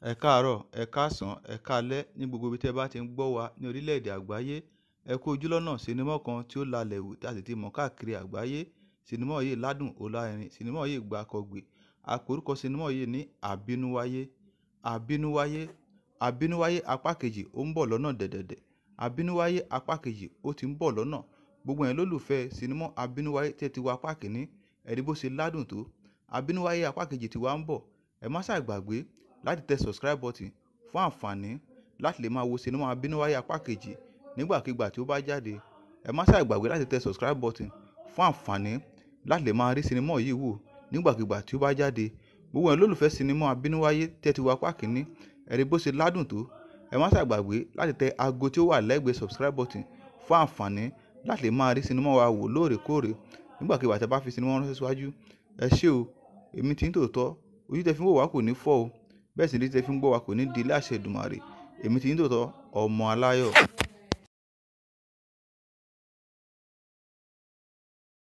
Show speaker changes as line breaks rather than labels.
Ẹ káàárọ̀, ẹ káàsán, ẹ káalẹ́ ní gbogbo ibi tí ẹ bá ti ń gbọ́ wa ní orílẹ̀-èdè àgbáyé. Ẹ kú ojúlọ́nà sinimá kan tí ó lalẹ̀ wù tí a sì ti mọ̀ káàkiri àgbáyé. Sinimá yìí ládùn ó lárinrin, sinimá yìí gba akọgbè. A pe orúkọ sinimá yìí ní Àbínúwáyé. Àbínúwáyé, Àbínúwáyé apá kejì ó ń bọ̀ lọ́nà dẹ̀dẹ̀dẹ̀. Àbínúwáyé apá kejì ó ti ń bọ̀ lọ́nà. Gbogbo ẹ̀yin lólùfẹ́ sinimá Àbínúwáyé tí ẹ ti wo apá kìíní, ẹ rí bó ṣe ládùn tó. Àbínúwáyé apá kejì ti wá ń bọ̀. Ẹ má ṣàgbàgbé láti tẹ subscribe button fún àǹfààní láti lè máa wo sinimá Àbínúwáyé apá kejì nígbàkigbà tí ó bá jáde. Ẹ má ṣàgbàgbé láti tẹ subscribe button fún àǹfààní láti lè máa rí sinimá yìí wò nígbàkigbà tí ó bá jáde. Gbogbo ẹ̀yin lólùfẹ́ sinimá Àbínúwáyé tí ẹ ti wo apá kìíní, ẹ rí bó ṣe ládùn tó. Ẹ má ṣàgbàgbé láti tẹ aago tí ó wà lẹ́gbẹ̀ẹ́ subscribe button fún àǹfààní láti lè máa rí sinimá wa wò lóòrèkóòrè nígbàkigbà tí a bá fi sinimá ránṣẹ́ síwájú. Ẹ ṣé o, èmi tí ń tòótọ́, ojú tẹ fi ń wò wá kò ní fọ́ o, bẹ́ẹ̀ sì ni tí ẹ fi ń gbọ́ wa kò ní di ilé àṣẹ Èdùmàrè. Èmi tí ń tòótọ́, ọmọ aláyọ̀.